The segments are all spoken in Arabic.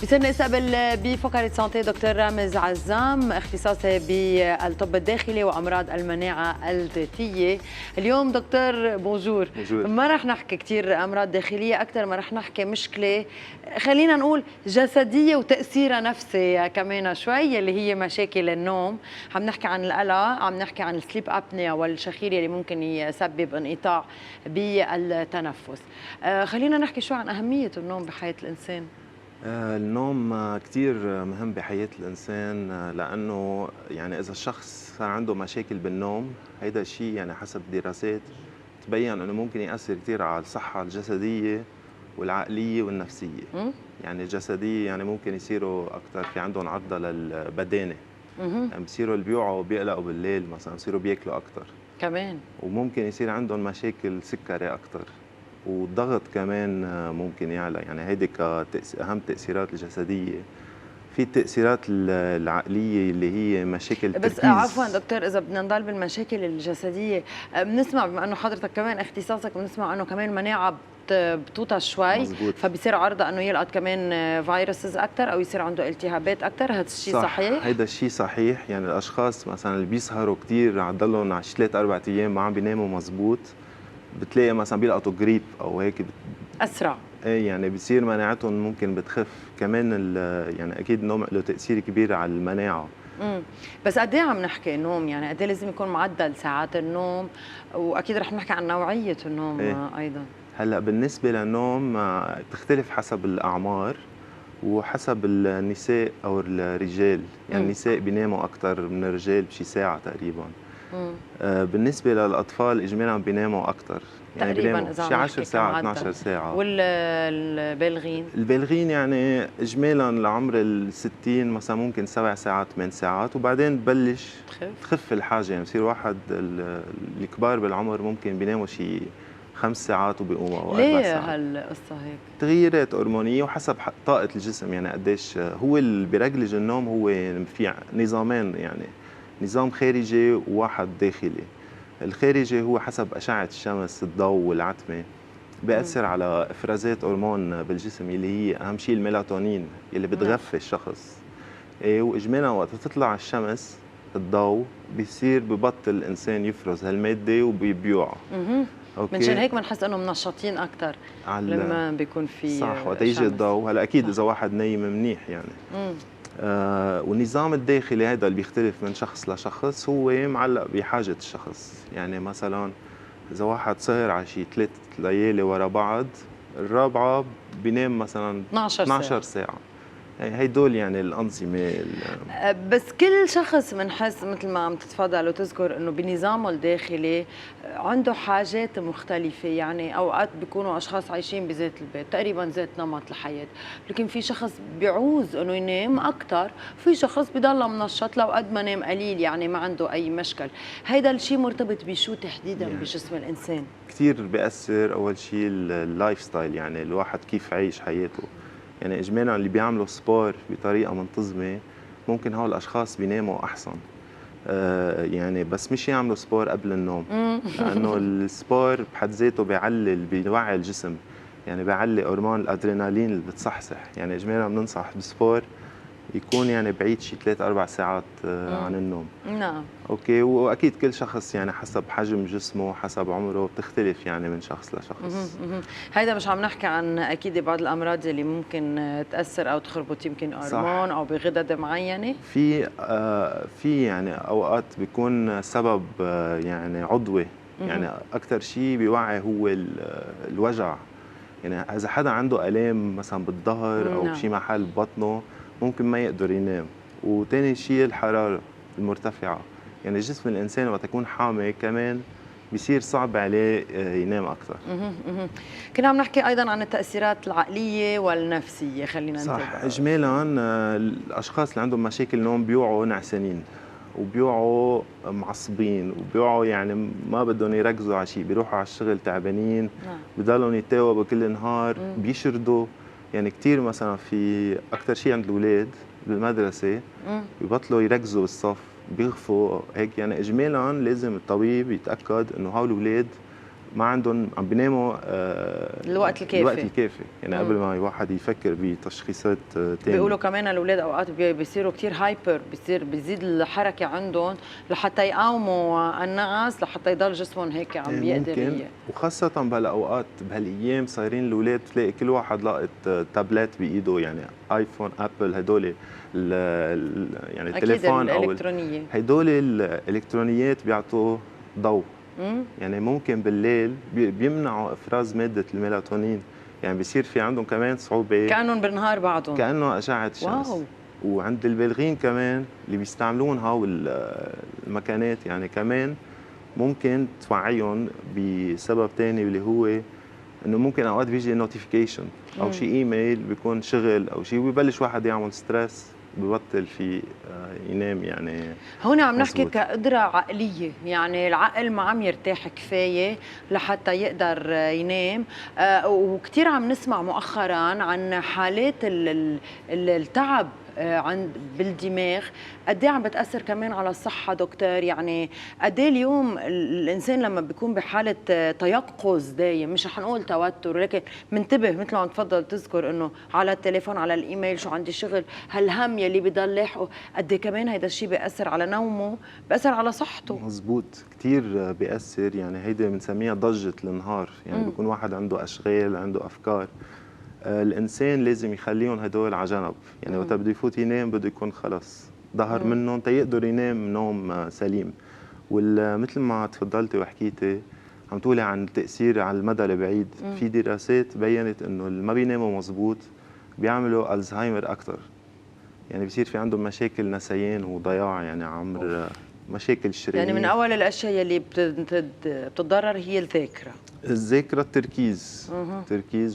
بيسعدني استقبل بفقرة سانتي دكتور رامز عزام، اختصاصي بالطب الداخلي وامراض المناعه الذاتيه. اليوم دكتور بونجور. ما رح نحكي كثير امراض داخليه، اكثر ما رح نحكي مشكله خلينا نقول جسديه وتاثيرها نفسي كمان شوي، اللي هي مشاكل النوم. عم نحكي عن القلق، عم نحكي عن السليب ابنيا والشخير اللي ممكن يسبب انقطاع بالتنفس. خلينا نحكي شو عن اهميه النوم بحياه الانسان. النوم كتير مهم بحياة الإنسان، لأنه يعني إذا الشخص صار عنده مشاكل بالنوم، هيدا الشيء يعني حسب دراسات تبين إنه ممكن يأثر كتير على الصحة الجسدية والعقلية والنفسية. يعني الجسدية يعني ممكن يصيروا أكتر في عندهم عرضة للبدانة، يعني بصيروا اللي بيوعوا بيقلقوا بالليل مثلا، بصيروا بياكلوا أكتر كمان، وممكن يصير عندهم مشاكل سكري أكتر، والضغط كمان ممكن يعلى. يعني هيدي أهم تأثيرات الجسدية. في التأثيرات العقلية اللي هي مشاكل بس التركيز. عفوا دكتور، إذا بدنا نضل بالمشاكل الجسدية، بنسمع بما أنه حضرتك كمان اختصاصك، بنسمع أنه كمان المناعة بتوطى شوي، مزبوط. فبصير عرضة أنه يلقط كمان فيروسز أكثر أو يصير عنده التهابات أكثر. هذا الشيء صحيح؟ هيدا الشيء صحيح. يعني الأشخاص مثلا اللي بيسهروا كثير عضلهم على 3-4 أيام ما عم بيناموا مزبوط، بتلاقي مثلا بيلقطوا جريب أو هيك أسرع. ايه، يعني بتصير مناعتهم ممكن بتخف كمان. يعني اكيد النوم له تاثير كبير على المناعه. بس قد ايه عم نحكي نوم؟ يعني قد ايه لازم يكون معدل ساعات النوم؟ واكيد رح نحكي عن نوعيه النوم ايضا. هلا بالنسبه للنوم بتختلف حسب الاعمار وحسب النساء او الرجال. يعني النساء بيناموا اكثر من الرجال بشي ساعه تقريبا. بالنسبه للاطفال اجمالا بيناموا اكثر، يعني تقريبا شي 10 ساعات 12 ساعه. والبالغين يعني اجمالا لعمر ال60 مثلا ممكن 7 ساعات 8 ساعات، وبعدين ببلش تخف الحاجه. يعني بصير واحد الكبار بالعمر ممكن بيناموا شي 5 ساعات وبيقوموا او 4 ساعات. ليه هالقصه هيك؟ تغييرات هرمونيه وحسب طاقه الجسم. يعني قديش هو اللي بيرجلج النوم. هو في نظامين، يعني نظام خارجي وواحد داخلي. الخارجي هو حسب اشعه الشمس، الضوء والعتمه، بيأثر على افرازات هرمون بالجسم اللي هي اهم شيء الميلاتونين اللي بتغذي الشخص. واجمالا وقت تطلع الشمس الضوء ببطل الانسان يفرز هالماده وبيوعى. منشان هيك بنحس انه منشطين اكثر لما بيكون في صح وقت يجي الضوء. هلا اكيد اذا واحد نايم منيح يعني. والنظام الداخلي هذا اللي بيختلف من شخص لشخص، هو معلق بحاجه الشخص. يعني مثلا إذا واحد سهر على شي 3 ليالي ورا بعض، الرابعة بينام مثلا 12 ساعة. هيدول يعني الأنظمة. بس كل شخص بنحس مثل ما عم تتفضل وتذكر انه بنظامه الداخلي عنده حاجات مختلفة. يعني اوقات بيكونوا اشخاص عايشين بذات البيت تقريبا ذات نمط الحياة، لكن في شخص بيعوز انه ينام اكثر، في شخص بضل منشط لو قد ما نام قليل، يعني ما عنده اي مشكل. هيدا الشيء مرتبط بشو تحديدا يعني بجسم الانسان؟ كثير بيأثر اول شيء اللايف ستايل، يعني الواحد كيف عايش حياته. يعني اجمالا اللي بيعملوا سبور بطريقه منتظمه ممكن هول الاشخاص بيناموا احسن. يعني بس مش يعملوا سبور قبل النوم، لانه السبور بحد ذاته بيوعي الجسم. يعني بيعلي هرمون الادرينالين اللي بتصحصح. يعني اجمالا بننصح بسبور يكون يعني بعيد شي 3-4 ساعات عن النوم. نعم. اوكي. واكيد كل شخص يعني حسب حجم جسمه حسب عمره بتختلف يعني من شخص لشخص. هيدا مش عم نحكي عن اكيد بعض الامراض اللي ممكن تاثر او تخربط يمكن هرمون او بغدد معينه. في يعني اوقات بيكون سبب يعني عضوي. يعني اكثر شيء بيوعي هو الوجع. يعني اذا حدا عنده الام مثلا بالظهر او بشي محل ببطنه ممكن ما يقدر ينام. وثاني شيء الحراره المرتفعه. يعني جسم الانسان وقت يكون حامي كمان بيصير صعب عليه ينام اكثر. كنا عم نحكي ايضا عن التاثيرات العقليه والنفسيه، خلينا ننتبه. صح. اجمالا الاشخاص اللي عندهم مشاكل نوم بيوعوا نعسانين وبيوعوا معصبين وبيوعوا يعني ما بدهم يركزوا على شيء، بيروحوا على الشغل تعبانين، بضلهم يتاوبوا كل النهار، بيشردوا. يعني كثير مثلا في اكثر شيء عند الاولاد بالمدرسه ببطلوا يركزوا بالصف، بيغفوا هيك. يعني اجمالا لازم الطبيب يتاكد انه هول الاولاد ما عندهم عم بيناموا الوقت الكافي يعني قبل ما الواحد يفكر بتشخيصات ثانيه. بيقولوا كمان الاولاد اوقات بيصيروا كثير هايبر، بيزيد الحركه عندهم لحتى يقاوموا النعاس، لحتى يضل جسمهم هيك عم بيقدر وخاصه بهالاوقات بهالايام صايرين الاولاد تلاقي كل واحد لاقط تابلت بايده، يعني ايفون ابل هدول يعني التليفون او الالكترونيه، هدول الالكترونيات بيعطوا ضوء. يعني ممكن بالليل بيمنعوا افراز ماده الميلاتونين، يعني بيصير في عندهم كمان صعوبه كانهم بالنهار بعضهم كانه اشعه الشمس. واو. وعند البالغين كمان اللي بيستعملون هاو المكانات يعني كمان ممكن توعيهم بسبب ثاني اللي هو انه ممكن اوقات بيجي نوتيفيكيشن او شيء ايميل بيكون شغل او شيء ويبلش واحد يعمل ستريس ببطل في ينام. يعني هون عم نحكي كقدرة عقلية، يعني العقل ما عم يرتاح كفاية لحتى يقدر ينام. وكثير عم نسمع مؤخرا عن حالات التعب عند بالدماغ، قد ايه عم بتاثر كمان على الصحه دكتور؟ يعني قد ايه اليوم الانسان لما بيكون بحاله تيقظ دايم، مش رح نقول توتر، ولكن منتبه مثل ما عم تفضل تذكر انه على التليفون على الايميل شو عندي شغل، هالهم يلي بضل لاحقه، قد ايه كمان هيدا الشيء بياثر على نومه، بياثر على صحته. مزبوط، كثير بياثر. يعني هيدا بنسميها ضجه النهار، يعني بيكون واحد عنده اشغال عنده افكار، الانسان لازم يخليهم هدول على جنب. يعني وقت بده يفوت ينام بده يكون خلص ظهر منهم تيقدر ينام نوم سليم. ومثل ما تفضلتي وحكيتي عم تقولي عن التاثير على المدى البعيد، في دراسات بينت انه اللي ما بيناموا مزبوط بيعملوا الزهايمر اكثر، يعني بصير في عندهم مشاكل نسيان وضياع يعني عمر مشاكل الشرايين. يعني من اول الاشياء اللي بتتضرر هي الذاكره التركيز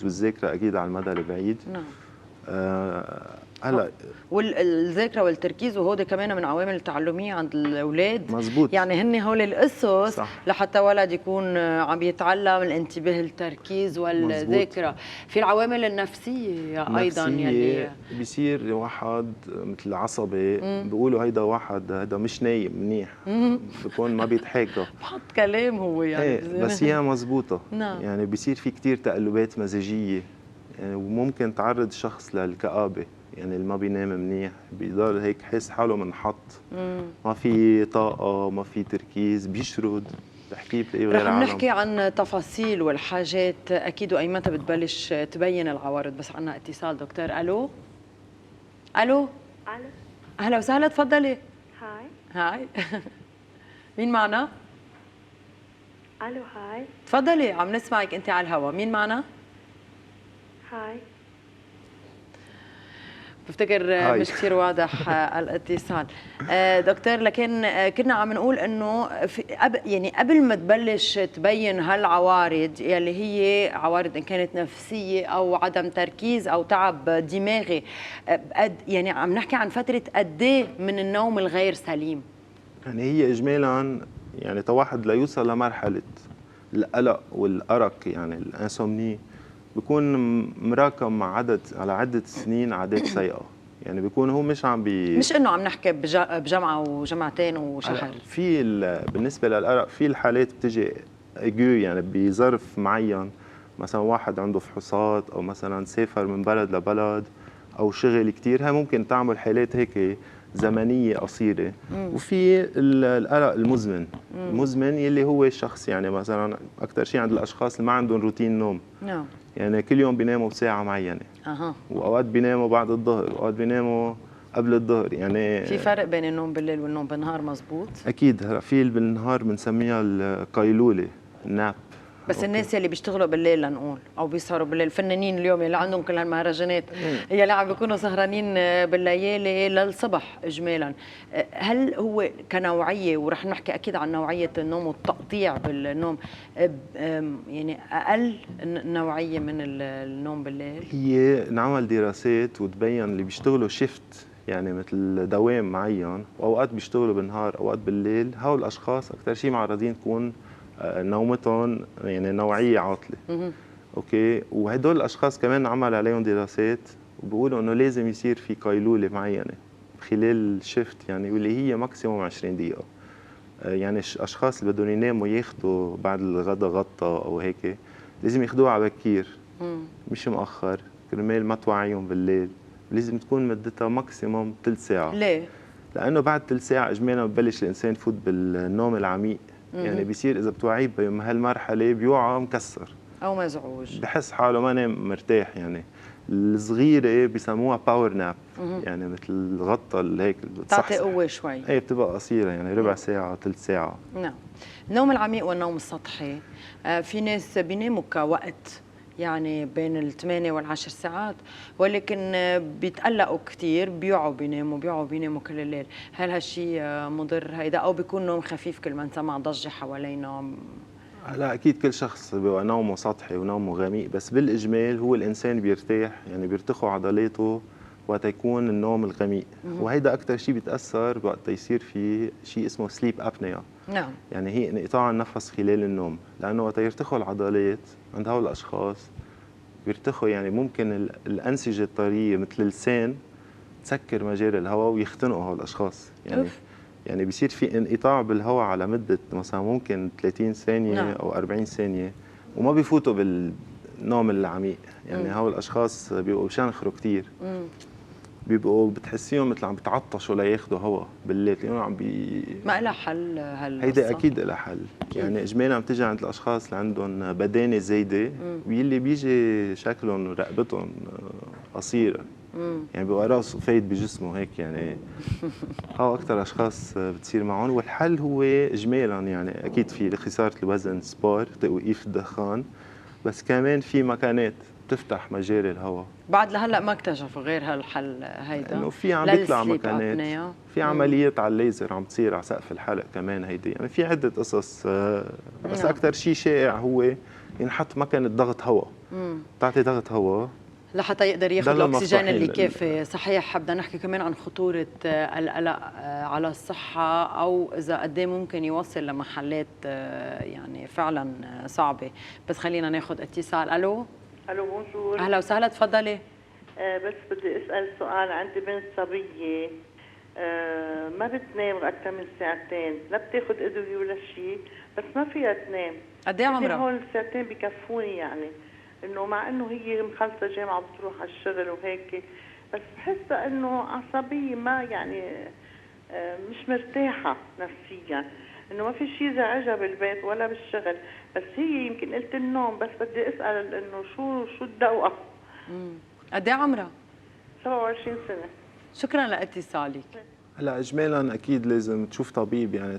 والذاكره اكيد على المدى البعيد. نعم. هلا والذاكره والتركيز وهودي كمان من عوامل التعلميه عند الاولاد. مزبوط. يعني هن هول القصص لحتى ولد يكون عم يتعلم الانتباه التركيز والذاكره. في العوامل النفسيه ايضا يلي بيصير واحد مثل عصبي، بيقولوا هيدا واحد هيدا مش نايم منيح، بكون ما بيتحاكى بحط كلام هو يعني بس هي مزبوطه. نعم. يعني بيصير في كثير تقلبات مزاجيه، يعني وممكن تعرض الشخص للكآبه، يعني اللي ما بينام منيح بيضل هيك حس حاله منحط، ما في طاقه ما في تركيز، بيشرد، بحكي بلاقيه غير عالم. رح نحكي عن تفاصيل والحاجات اكيد وايمتى بتبلش تبين العوارض، بس عنا اتصال دكتور. الو الو اهلا وسهلا، تفضلي. هاي مين معنا؟ الو هاي تفضلي عم نسمعك، انت على الهوا. مين معنا؟ هاي بفتكر مش كثير واضح الاتصال. دكتور، لكن كنا عم نقول انه يعني قبل ما تبلش تبين هالعوارض يلي هي عوارض ان كانت نفسيه او عدم تركيز او تعب دماغي، يعني عم نحكي عن فتره قد ايه من النوم الغير سليم؟ يعني هي اجمالا يعني واحد ليوصل لمرحله القلق والارق، يعني الانسومني، بيكون مراكم مع على عدة سنين عادات سيئة. يعني بيكون هو مش انه عم نحكي بجمعة وجمعتين وشهر. في بالنسبة للأرق في الحالات بتجي ايجو، يعني بظرف معين، مثلا واحد عنده فحوصات او مثلا سافر من بلد لبلد او شغل كثير، هاي ممكن تعمل حالات هيك زمنية قصيرة. وفي الأرق المزمن يلي هو الشخص، يعني مثلا أكثر شيء عند الأشخاص اللي ما عندهم روتين نوم. نعم. يعني كل يوم بيناموا بساعة معينة. وأوقات بيناموا بعد الظهر، وأوقات بيناموا قبل الظهر. يعني في فرق بين النوم بالليل والنوم بالنهار، مزبوط؟ أكيد. في بالنهار بنسميها القيلولة، الناب. بس الناس يلي بيشتغلوا بالليل لنقول او بيسهروا بالليل، الفنانين اليوم اللي عندهم كل هالمهرجانات يلي عم بيكونوا سهرانين بالليالي للصبح اجمالا، هل هو كنوعيه، ورح نحكي اكيد عن نوعيه النوم والتقطيع بالنوم، يعني اقل نوعيه من النوم بالليل؟ هي نعمل دراسات وتبين اللي بيشتغلوا شيفت، يعني مثل دوام معين، واوقات بيشتغلوا بالنهار اوقات بالليل، هول الاشخاص اكثر شيء معرضين تكون نومتهم يعني نوعيه عاطله. اوكي. وهدول الاشخاص كمان عمل عليهم دراسات وبيقولوا انه لازم يصير في قيلوله معينه خلال الشيفت، يعني واللي هي ماكسيموم 20 دقيقه. يعني اشخاص اللي بدهم يناموا ياخذوا بعد الغداء غطا او هيك لازم ياخذوها على بكير مش مؤخر كرمال ما توعيهم بالليل. لازم تكون مدتها ماكسيموم ثلث ساعه. ليه؟ لانه بعد ثلث ساعه اجمالا ببلش الانسان يفوت بالنوم العميق. يعني بيصير اذا بتوعيه بهالمرحله بيوعى مكسر او مزعوج، بحس حاله ما نام مرتاح. يعني الصغيره بيسموها باور ناب، يعني مثل الغطا اللي هيك بتعطي قوه شوي. ايه بتبقى قصيره يعني ربع ساعه ثلث ساعه. نعم. النوم العميق والنوم السطحي، في ناس بيناموا كوقت يعني بين ال8 وال10 ساعات، ولكن بيتقلقوا كثير، بيوعوا بيناموا كل الليل. هل هالشيء مضر هيدا، او بيكون نوم خفيف كل ما سمع ضجه حوالينا؟ لا اكيد كل شخص بيبقى نومه سطحي ونومه غميق، بس بالاجمال هو الانسان بيرتاح، يعني بيرتخوا عضلاته وقت يكون النوم الغميق. وهيدا اكثر شيء بيتاثر وقت يصير في شيء اسمه سليب ابنيا. نعم. يعني هي انقطاع النفس خلال النوم، لانه وقت يرتخوا العضلات عند هؤلاء الاشخاص بيرتخوا، يعني ممكن الانسجه الطريه مثل اللسان تسكر مجاري الهواء ويختنقوا هؤلاء الاشخاص. يعني بيصير في انقطاع بالهواء على مده مثلا ممكن 30 ثانيه نعم. او 40 ثانيه، وما بيفوتوا بالنوم العميق. يعني هؤلاء الاشخاص بيبقوا بشنخروا كثير، بيبقوا بتحسيهم مثل عم بتعطشوا لياخذوا هواء بالليل، لانه عم ما لها حل هيدا اكيد لها حل. يعني اجمالا عم تيجي عند الاشخاص اللي عندهم بدانه زايده واللي بيجي شكلهم ورقبتهم قصيره، يعني بيبقى راسه فايد بجسمه هيك. يعني هو اكثر اشخاص بتصير معهم. والحل هو اجمالا يعني اكيد في خساره الوزن، سبور، توقيف الدخان، بس كمان في مكانات بتفتح مجاري الهواء. بعد لهلا ما اكتشفوا غير هالحل هيدا، انه في عم بيطلع مكانات، في عمليات على الليزر عم تصير على سقف الحلق كمان هيدي. يعني في عده قصص، بس اكثر شيء شائع هو ينحط مكنه ضغط هواء، تعطي ضغط هواء لحتى يقدر ياخذ الاكسجين اللي كافي. صحيح. بدنا نحكي كمان عن خطوره القلق على الصحه، او اذا قد ايه ممكن يوصل لمحلات يعني فعلا صعبه. بس خلينا ناخذ اتصال. الو بونجور. اهلا وسهلا، تفضلي. بس بدي اسال سؤال. عندي بنت صبيه ما بتنام اكثر من ساعتين، لا بتاخذ ادويه ولا شيء، بس ما فيها تنام. قد ايه عمرها؟ هول الساعتين بكفوني، يعني انه مع انه هي مخلصه جامعه بتروح على الشغل وهيك، بس بحسها انه عصبيه، ما يعني مش مرتاحه نفسيا، انه ما في شيء زعجها بالبيت ولا بالشغل. بس هي يمكن قلت النوم، بس بدي اسال انه شو الدواء. قد ايه عمرها؟ 27 سنه. شكرا لاتصالك. هلا اجمالا اكيد لازم تشوف طبيب، يعني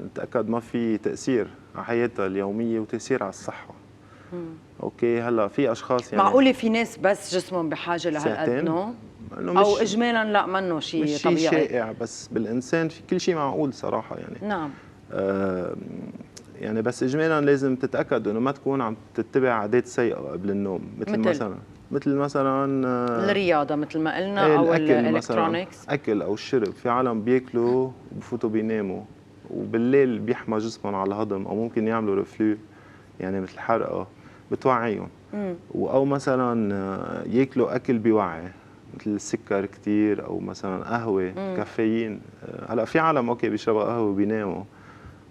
نتاكد ما في تاثير على حياتها اليوميه وتاثير على الصحه. اوكي. هلا في اشخاص يعني معقوله في ناس بس جسمهم بحاجه لهالقد نوم، او اجمالا لا منه شيء طبيعي؟ مش شيء شائع، بس بالانسان في كل شيء معقول صراحه يعني. نعم. يعني بس اجمالا لازم تتاكد انه ما تكون عم تتبع عادات سيئه قبل النوم، مثل مثلا الرياضه مثل ما قلنا، او الالكترونكس، اكل او الشرب. في عالم بياكلوا وبفوتوا بيناموا وبالليل بيحمى جسمهم على الهضم، او ممكن يعملوا رفلو، يعني مثل حرقه، بتوعيهم. او مثلا ياكلوا اكل بيوعي مثل السكر كثير، او مثلا قهوه كافيين. هلا في عالم اوكي بيشربوا قهوه وبيناموا،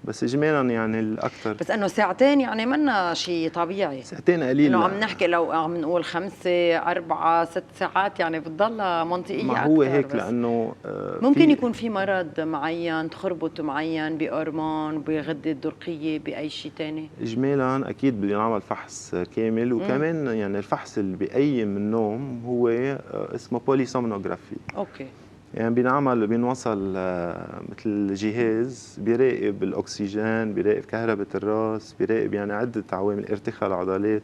بس اجمالا يعني الاكثر. بس انه ساعتين يعني منا شيء طبيعي، ساعتين قليل. انه عم نحكي لو عم نقول 5 4 6 ساعات يعني بتضلها منطقيه. ما هو هيك، لانه ممكن يكون في مرض معين، تخربط معين بهرمون، بغده درقيه، باي شيء ثاني. اجمالا اكيد بده ينعمل فحص كامل، وكمان يعني الفحص اللي بيقيم النوم هو اسمه بوليسومنوغرافي. اوكي. يعني بينوصل مثل جهاز بيراقب الاكسجين، بيراقب كهرباء الراس، بيراقب يعني عده عوامل، ارتخاء العضلات،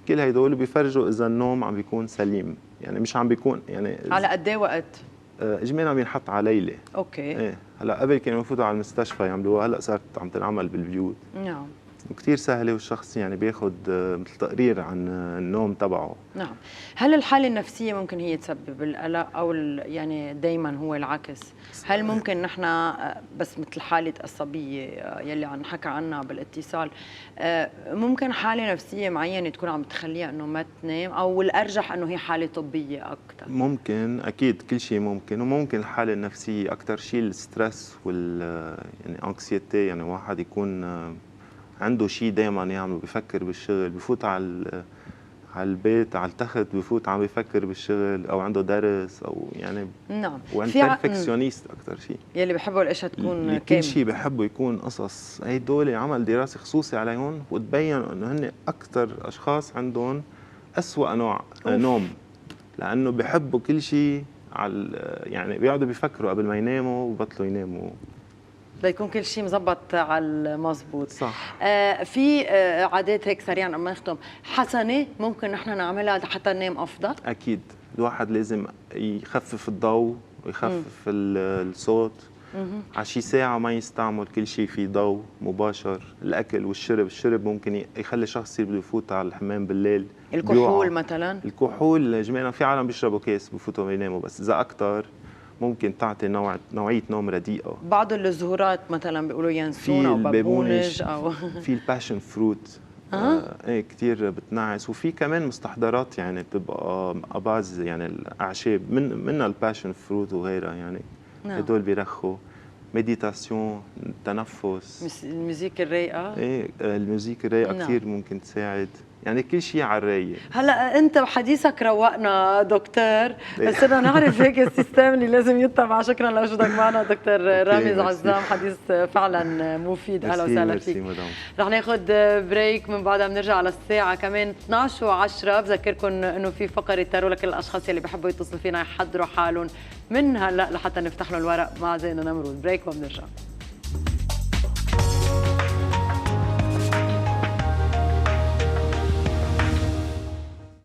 كل هدول بيفرجوا اذا النوم عم بيكون سليم، يعني مش عم بيكون يعني. على قد ايه وقت؟ اجمالا بينحط على ليله. اوكي. ايه هلا قبل كانوا يفوتوا على المستشفى يعملوها، هلا صارت عم تنعمل بالبيوت. نعم. وكثير سهله، والشخص يعني بياخذ مثل تقرير عن النوم تبعه. نعم. هل الحالة النفسية ممكن هي تسبب القلق أو يعني دايما هو العكس؟ هل ممكن نحن بس مثل حالة عصبية يلي عم نحكى عنها بالاتصال، ممكن حالة نفسية معينة تكون عم تخليها إنه ما تنام، أو الأرجح إنه هي حالة طبية أكثر؟ ممكن، أكيد كل شيء ممكن، وممكن الحالة النفسية أكثر شيء الستريس يعني أنكسيتي، يعني واحد يكون عنده شيء دائما يعمله، بفكر بالشغل، بفوت على البيت على التخت بفوت عم بفكر بالشغل، او عنده درس او يعني. نعم. وانت بيرفكشنست اكثر شيء، يلي بحبوا الاشياء تكون كامله، كل شيء بحبوا يكون قصص. هدول عمل دراسه خصوصي عليهم، وتبين انه هن اكثر اشخاص عندهم اسوأ نوع نوم، لانه بحبوا كل شيء على يعني بيقعدوا بيفكروا قبل ما يناموا وبطلوا يناموا. ليكون كل شيء مزبط على المضبوط. صح. في عادات هيك سريعا قبل ما نختم حسنه ممكن نحن نعملها حتى ننام افضل؟ اكيد الواحد لازم يخفف الضوء ويخفف الصوت. على شي ساعة ما يستعمل كل شيء في ضوء مباشر. الأكل والشرب، الشرب ممكن يخلي شخص يصير بده يفوت على الحمام بالليل. الكحول مثلا، الكحول جميعا في عالم بيشربوا كاس بفوتوا يناموا، بس إذا أكثر ممكن تعطي نوعية نوم رديئة. بعض الزهورات مثلا بيقولوا ينسون أو بابونج أو في الباشن فروت، ايه كثير بتنعس. وفي كمان مستحضرات يعني بتبقى أباز يعني الأعشاب منها الباشن فروت وغيرها يعني. هدول بيرخوا. مديتاسيون، تنفس، الموسيقى الرايقة. ايه الموسيقى الرايقة كثير ممكن تساعد، يعني كل شيء على الرايق. هلا انت بحديثك روقنا دكتور، بس بدنا نعرف هيك السيستم اللي لازم يتبع. شكرا لوجودك معنا دكتور رامز عزام، حديث فعلا مفيد. اهلا وسهلا فيك. رح ناخذ بريك، من بعدها بنرجع على الساعه كمان 12:10. بذكركم انه في فقره تارو لكل الاشخاص اللي بحبوا يتصلوا فينا يحضروا حالهم من هلا لحتى نفتح لهم الورق مع زينة نمرود. بريك وبنرجع.